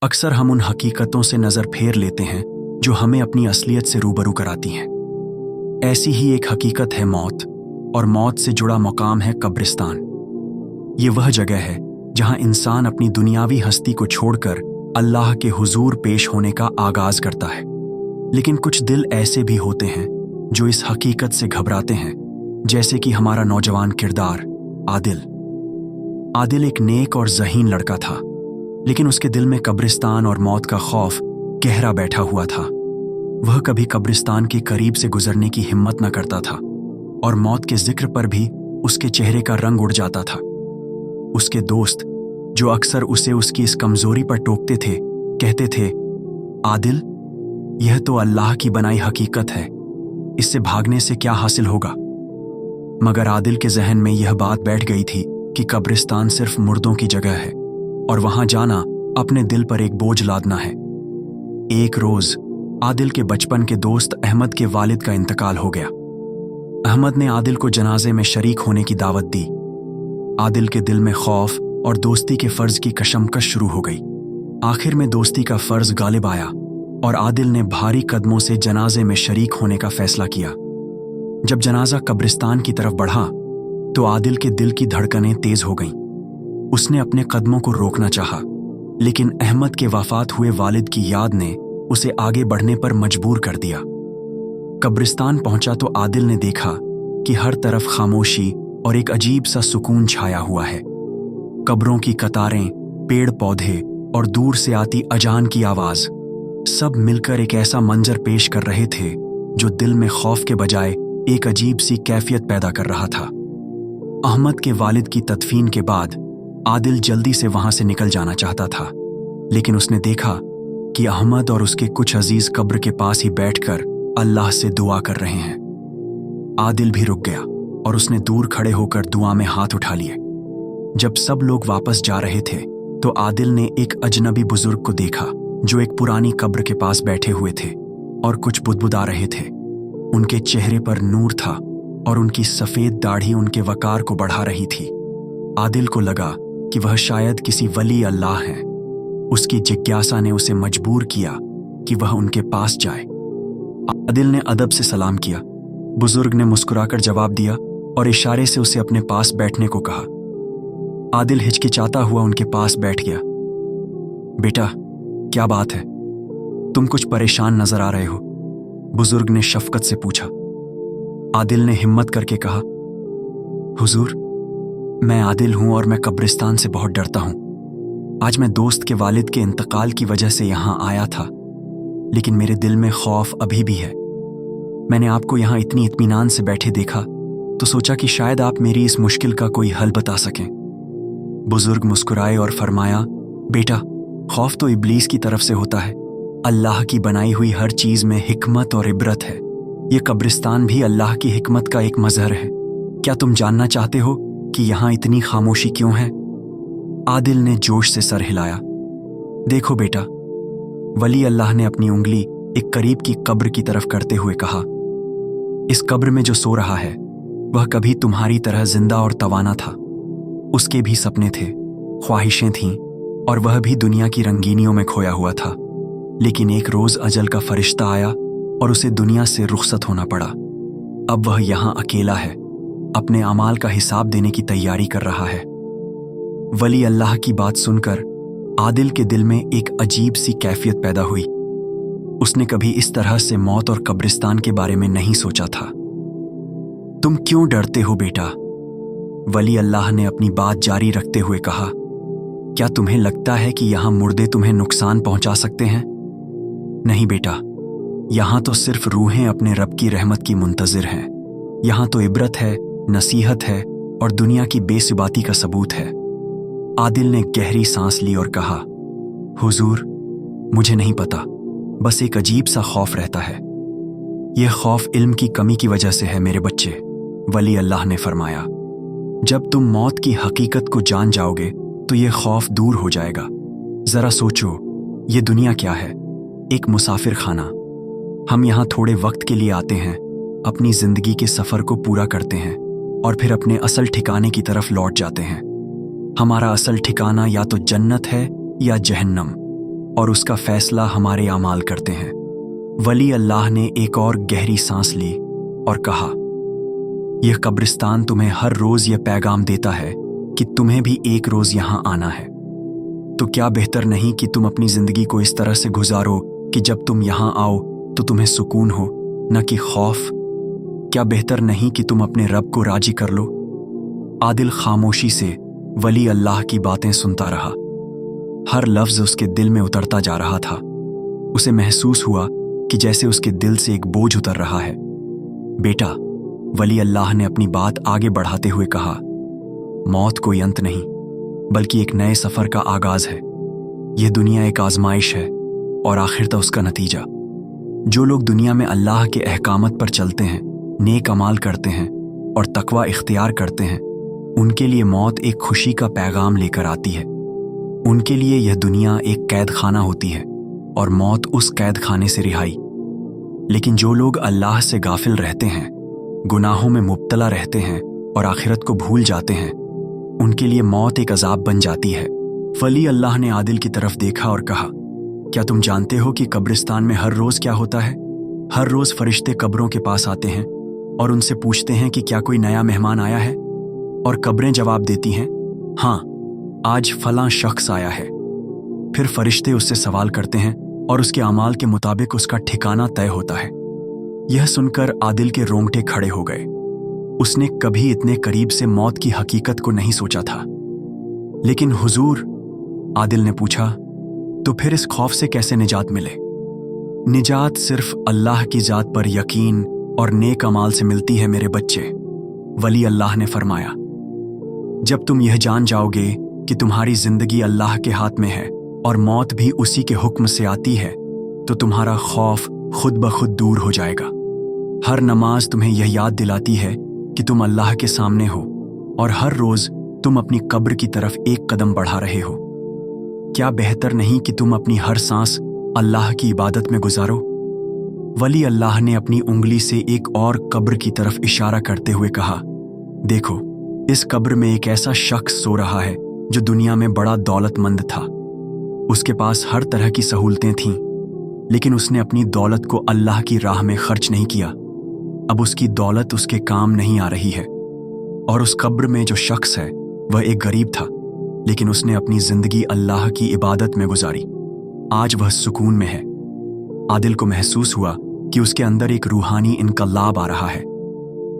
अक्सर हम उन हकीकतों से नज़र फेर लेते हैं जो हमें अपनी असलियत से रूबरू कराती हैं। ऐसी ही एक हकीकत है मौत, और मौत से जुड़ा मकाम है कब्रिस्तान। ये वह जगह है जहां इंसान अपनी दुनियावी हस्ती को छोड़कर अल्लाह के हुजूर पेश होने का आगाज करता है। लेकिन कुछ दिल ऐसे भी होते हैं जो इस हकीकत से घबराते हैं, जैसे कि हमारा नौजवान किरदार आदिल। आदिल एक नेक और ज़हीन लड़का था, लेकिन उसके दिल में कब्रिस्तान और मौत का खौफ गहरा बैठा हुआ था। वह कभी कब्रिस्तान के करीब से गुजरने की हिम्मत न करता था, और मौत के जिक्र पर भी उसके चेहरे का रंग उड़ जाता था। उसके दोस्त, जो अक्सर उसे उसकी इस कमजोरी पर टोकते थे, कहते थे, आदिल, यह तो अल्लाह की बनाई हकीकत है, इससे भागने से क्या हासिल होगा। मगर आदिल के जहन में यह बात बैठ गई थी कि कब्रिस्तान सिर्फ मुर्दों की जगह है, और वहां जाना अपने दिल पर एक बोझ लादना है। एक रोज आदिल के बचपन के दोस्त अहमद के वालिद का इंतकाल हो गया। अहमद ने आदिल को जनाजे में शरीक होने की दावत दी। आदिल के दिल में खौफ और दोस्ती के फर्ज की कशमकश शुरू हो गई। आखिर में दोस्ती का फर्ज गालिब आया, और आदिल ने भारी कदमों से जनाजे में शरीक होने का फैसला किया। जब जनाजा कब्रिस्तान की तरफ बढ़ा तो आदिल के दिल की धड़कनें तेज हो गईं। उसने अपने कदमों को रोकना चाहा, लेकिन अहमद के वफात हुए वालिद की याद ने उसे आगे बढ़ने पर मजबूर कर दिया। कब्रिस्तान पहुंचा तो आदिल ने देखा कि हर तरफ खामोशी और एक अजीब सा सुकून छाया हुआ है। कब्रों की कतारें, पेड़ पौधे और दूर से आती अजान की आवाज, सब मिलकर एक ऐसा मंजर पेश कर रहे थे जो दिल में खौफ के बजाय एक अजीब सी कैफियत पैदा कर रहा था। अहमद के वालिद की तदफीन के बाद आदिल जल्दी से वहां से निकल जाना चाहता था, लेकिन उसने देखा कि अहमद और उसके कुछ अजीज कब्र के पास ही बैठकर अल्लाह से दुआ कर रहे हैं। आदिल भी रुक गया और उसने दूर खड़े होकर दुआ में हाथ उठा लिए। जब सब लोग वापस जा रहे थे तो आदिल ने एक अजनबी बुजुर्ग को देखा जो एक पुरानी कब्र के पास बैठे हुए थे और कुछ बुदबुदा रहे थे। उनके चेहरे पर नूर था और उनकी सफेद दाढ़ी उनके वकार को बढ़ा रही थी। आदिल को लगा कि वह शायद किसी वली अल्लाह हैं। उसकी जिज्ञासा ने उसे मजबूर किया कि वह उनके पास जाए। आदिल ने अदब से सलाम किया। बुजुर्ग ने मुस्कुराकर जवाब दिया और इशारे से उसे अपने पास बैठने को कहा। आदिल हिचकिचाता हुआ उनके पास बैठ गया। बेटा, क्या बात है? तुम कुछ परेशान नजर आ रहे हो, बुजुर्ग ने शफकत से पूछा। आदिल ने हिम्मत करके कहा, हुजूर, मैं आदिल हूं और मैं कब्रिस्तान से बहुत डरता हूं। आज मैं दोस्त के वालिद के इंतकाल की वजह से यहां आया था, लेकिन मेरे दिल में खौफ अभी भी है। मैंने आपको यहां इतनी इत्मीनान से बैठे देखा तो सोचा कि शायद आप मेरी इस मुश्किल का कोई हल बता सकें। बुजुर्ग मुस्कुराए और फरमाया, बेटा, खौफ तो इब्लीस की तरफ से होता है। अल्लाह की बनाई हुई हर चीज में हिकमत और इबरत है। ये कब्रिस्तान भी अल्लाह की हिकमत का एक मजहर है। क्या तुम जानना चाहते हो कि यहां इतनी खामोशी क्यों है? आदिल ने जोश से सर हिलाया। देखो बेटा, वली अल्लाह ने अपनी उंगली एक करीब की कब्र की तरफ करते हुए कहा, इस कब्र में जो सो रहा है वह कभी तुम्हारी तरह जिंदा और तवाना था। उसके भी सपने थे, ख्वाहिशें थीं, और वह भी दुनिया की रंगीनियों में खोया हुआ था। लेकिन एक रोज अजल का फरिश्ता आया और उसे दुनिया से रुखसत होना पड़ा। अब वह यहां अकेला है, अपने अमाल का हिसाब देने की तैयारी कर रहा है। वली अल्लाह की बात सुनकर आदिल के दिल में एक अजीब सी कैफियत पैदा हुई। उसने कभी इस तरह से मौत और कब्रिस्तान के बारे में नहीं सोचा था। तुम क्यों डरते हो बेटा? वली अल्लाह ने अपनी बात जारी रखते हुए कहा, क्या तुम्हें लगता है कि यहां मुर्दे तुम्हें नुकसान पहुंचा सकते हैं? नहीं बेटा, यहां तो सिर्फ रूहें अपने रब की रहमत की मुंतजिर हैं। यहां तो इबरत है, नसीहत है और दुनिया की बेसुबाती का सबूत है। आदिल ने गहरी सांस ली और कहा, हुजूर, मुझे नहीं पता, बस एक अजीब सा खौफ रहता है। यह खौफ इल्म की कमी की वजह से है मेरे बच्चे, वली अल्लाह ने फरमाया। जब तुम मौत की हकीकत को जान जाओगे तो यह खौफ दूर हो जाएगा। जरा सोचो, ये दुनिया क्या है? एक मुसाफिर खाना। हम यहाँ थोड़े वक्त के लिए आते हैं, अपनी जिंदगी के सफर को पूरा करते हैं और फिर अपने असल ठिकाने की तरफ लौट जाते हैं। हमारा असल ठिकाना या तो जन्नत है या जहन्नम। और उसका फैसला हमारे अमाल करते हैं। वली अल्लाह ने एक और गहरी सांस ली और कहा, यह कब्रिस्तान तुम्हें हर रोज यह पैगाम देता है कि तुम्हें भी एक रोज यहां आना है। तो क्या बेहतर नहीं कि तुम अपनी जिंदगी को इस तरह से गुजारो कि जब तुम यहां आओ तो तुम्हें सुकून हो, न कि खौफ। क्या बेहतर नहीं कि तुम अपने रब को राजी कर लो? आदिल खामोशी से वली अल्लाह की बातें सुनता रहा। हर लफ्ज उसके दिल में उतरता जा रहा था। उसे महसूस हुआ कि जैसे उसके दिल से एक बोझ उतर रहा है। बेटा, वली अल्लाह ने अपनी बात आगे बढ़ाते हुए कहा, मौत कोई अंत नहीं बल्कि एक नए सफर का आगाज है। यह दुनिया एक आजमाइश है और आखिरतः उसका नतीजा। जो लोग दुनिया में अल्लाह के अहकामत पर चलते हैं, नेक अमाल करते हैं और तकवा इख्तियार करते हैं, उनके लिए मौत एक खुशी का पैगाम लेकर आती है। उनके लिए यह दुनिया एक कैद खाना होती है और मौत उस कैद खाने से रिहाई। लेकिन जो लोग अल्लाह से गाफिल रहते हैं, गुनाहों में मुब्तला रहते हैं और आखिरत को भूल जाते हैं, उनके लिए मौत एक अजाब बन जाती है। वली अल्लाह ने आदिल की तरफ देखा और कहा, क्या तुम जानते हो कि कब्रिस्तान में हर रोज क्या होता है? हर रोज फरिश्ते कब्रों के पास आते हैं और उनसे पूछते हैं कि क्या कोई नया मेहमान आया है? और कब्रें जवाब देती हैं, हाँ, आज फलां शख्स आया है। फिर फरिश्ते उससे सवाल करते हैं और उसके अमाल के मुताबिक उसका ठिकाना तय होता है। यह सुनकर आदिल के रोंगटे खड़े हो गए। उसने कभी इतने करीब से मौत की हकीकत को नहीं सोचा था। लेकिन हुजूर, आदिल ने पूछा, तो फिर इस खौफ से कैसे निजात मिले? निजात सिर्फ अल्लाह की जात पर यकीन और नेक अमाल से मिलती है मेरे बच्चे। वली अल्लाह ने फरमाया, जब तुम यह जान जाओगे कि तुम्हारी जिंदगी अल्लाह के हाथ में है और मौत भी उसी के हुक्म से आती है, तो तुम्हारा खौफ खुद ब खुद दूर हो जाएगा। हर नमाज तुम्हें यह याद दिलाती है कि तुम अल्लाह के सामने हो और हर रोज तुम अपनी कब्र की तरफ एक कदम बढ़ा रहे हो। क्या बेहतर नहीं कि तुम अपनी हर सांस अल्लाह की इबादत में गुजारो? वली अल्लाह ने अपनी उंगली से एक और कब्र की तरफ इशारा करते हुए कहा, देखो, इस कब्र में एक ऐसा शख्स सो रहा है जो दुनिया में बड़ा दौलतमंद था। उसके पास हर तरह की सहूलतें थीं, लेकिन उसने अपनी दौलत को अल्लाह की राह में खर्च नहीं किया। अब उसकी दौलत उसके काम नहीं आ रही है। और उस कब्र में जो शख्स है वह एक गरीब था, लेकिन उसने अपनी जिंदगी अल्लाह की इबादत में गुजारी। आज वह सुकून में है। आदिल को महसूस हुआ कि उसके अंदर एक रूहानी इनकलाब आ रहा है।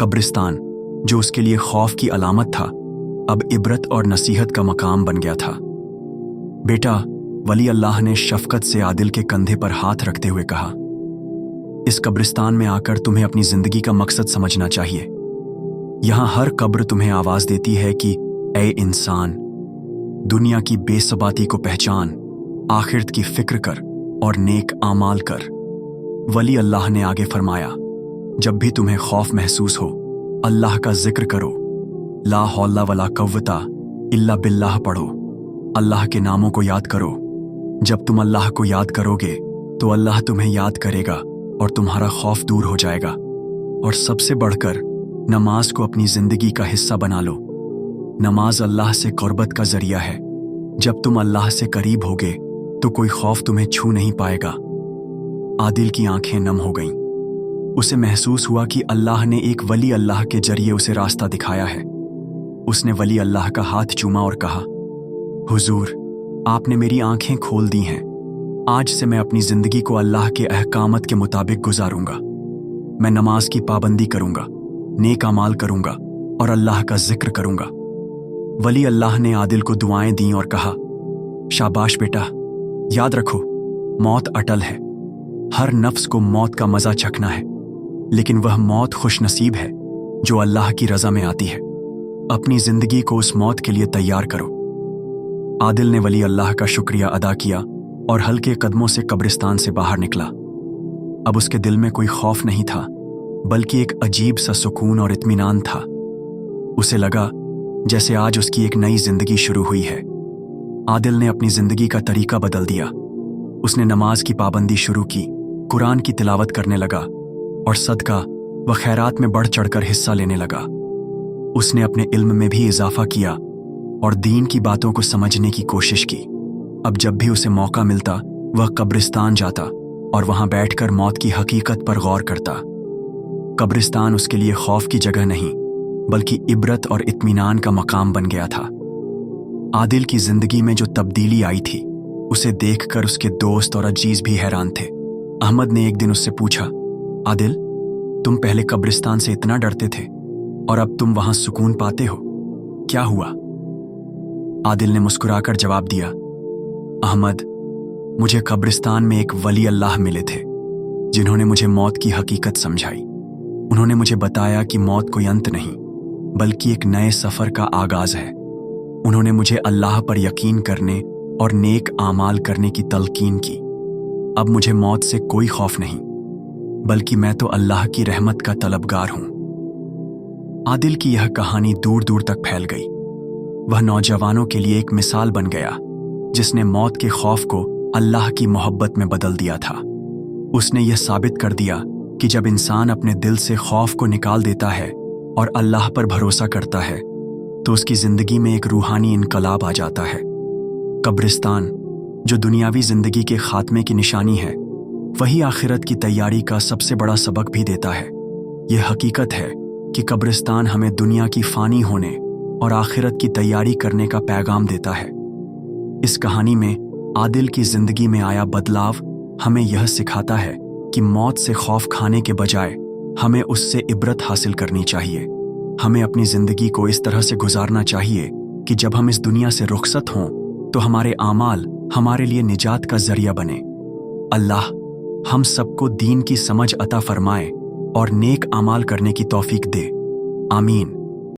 कब्रिस्तान, जो उसके लिए खौफ की अलामत था, अब इबरत और नसीहत का मकाम बन गया था। बेटा, वली अल्लाह ने शफकत से आदिल के कंधे पर हाथ रखते हुए कहा, इस कब्रिस्तान में आकर तुम्हें अपनी जिंदगी का मकसद समझना चाहिए। यहां हर कब्र तुम्हें आवाज देती है कि ऐ इंसान, दुनिया की बेसबाती को पहचान, आखिरत की फिक्र कर और नेक आमाल कर। वली अल्लाह ने आगे फरमाया, जब भी तुम्हें खौफ महसूस हो, अल्लाह का जिक्र करो। ला हौला वला कव्वता इल्ला बिल्लाह पढ़ो। अल्लाह के नामों को याद करो। जब तुम अल्लाह को याद करोगे तो अल्लाह तुम्हें याद करेगा और तुम्हारा खौफ दूर हो जाएगा। और सबसे बढ़कर नमाज को अपनी जिंदगी का हिस्सा बना लो। नमाज अल्लाह से कुर्बत का जरिया है। जब तुम अल्लाह से करीब होगे तो कोई खौफ तुम्हें छू नहीं पाएगा। आदिल की आंखें नम हो गईं। उसे महसूस हुआ कि अल्लाह ने एक वली अल्लाह के जरिए उसे रास्ता दिखाया है। उसने वली अल्लाह का हाथ चूमा और कहा, हुजूर, आपने मेरी आंखें खोल दी हैं। आज से मैं अपनी जिंदगी को अल्लाह के अहकामत के मुताबिक गुजारूंगा। मैं नमाज की पाबंदी करूंगा, नेक अमाल करूंगा और अल्लाह का जिक्र करूंगा। वली अल्लाह ने आदिल को दुआएं दी और कहा, शाबाश बेटा, याद रखो, मौत अटल है। हर नफ्स को मौत का मजा चखना है, लेकिन वह मौत खुशनसीब है जो अल्लाह की रजा में आती है। अपनी जिंदगी को उस मौत के लिए तैयार करो। आदिल ने वली अल्लाह का शुक्रिया अदा किया और हल्के कदमों से कब्रिस्तान से बाहर निकला। अब उसके दिल में कोई खौफ नहीं था, बल्कि एक अजीब सा सुकून और इत्मीनान था। उसे लगा जैसे आज उसकी एक नई जिंदगी शुरू हुई है। आदिल ने अपनी जिंदगी का तरीका बदल दिया। उसने नमाज की पाबंदी शुरू की, कुरान की तिलावत करने लगा और सदका व खैरात में बढ़ चढ़कर हिस्सा लेने लगा। उसने अपने इल्म में भी इजाफा किया और दीन की बातों को समझने की कोशिश की। अब जब भी उसे मौका मिलता वह कब्रिस्तान जाता और वहां बैठकर मौत की हकीकत पर गौर करता। कब्रिस्तान उसके लिए खौफ की जगह नहीं बल्कि इबरत और इत्मीनान का मकाम बन गया था। आदिल की जिंदगी में जो तब्दीली आई थी उसे देखकर उसके दोस्त और अजीज भी हैरान थे। अहमद ने एक दिन उससे पूछा, आदिल, तुम पहले कब्रिस्तान से इतना डरते थे और अब तुम वहां सुकून पाते हो, क्या हुआ? आदिल ने मुस्कुराकर जवाब दिया, अहमद, मुझे कब्रिस्तान में एक वली अल्लाह मिले थे जिन्होंने मुझे मौत की हकीकत समझाई। उन्होंने मुझे बताया कि मौत कोई अंत नहीं बल्कि एक नए सफर का आगाज है। उन्होंने मुझे अल्लाह पर यकीन करने और नेक आमाल करने की तलकीन की। अब मुझे मौत से कोई खौफ नहीं बल्कि मैं तो अल्लाह की रहमत का तलबगार हूं। आदिल की यह कहानी दूर दूर तक फैल गई। वह नौजवानों के लिए एक मिसाल बन गया जिसने मौत के खौफ को अल्लाह की मोहब्बत में बदल दिया था। उसने यह साबित कर दिया कि जब इंसान अपने दिल से खौफ को निकाल देता है और अल्लाह पर भरोसा करता है तो उसकी जिंदगी में एक रूहानी इनकलाब आ जाता है। कब्रिस्तान, जो दुनियावी जिंदगी के खात्मे की निशानी है, वही आखिरत की तैयारी का सबसे बड़ा सबक भी देता है। यह हकीकत है कि कब्रिस्तान हमें दुनिया की फानी होने और आखिरत की तैयारी करने का पैगाम देता है। इस कहानी में आदिल की जिंदगी में आया बदलाव हमें यह सिखाता है कि मौत से खौफ खाने के बजाय हमें उससे इबरत हासिल करनी चाहिए। हमें अपनी जिंदगी को इस तरह से गुजारना चाहिए कि जब हम इस दुनिया से रुखसत हों तो हमारे आमाल हमारे लिए निजात का जरिया बने। अल्लाह हम सबको दीन की समझ अता फरमाए और नेक आमाल करने की तौफीक दे। आमीन।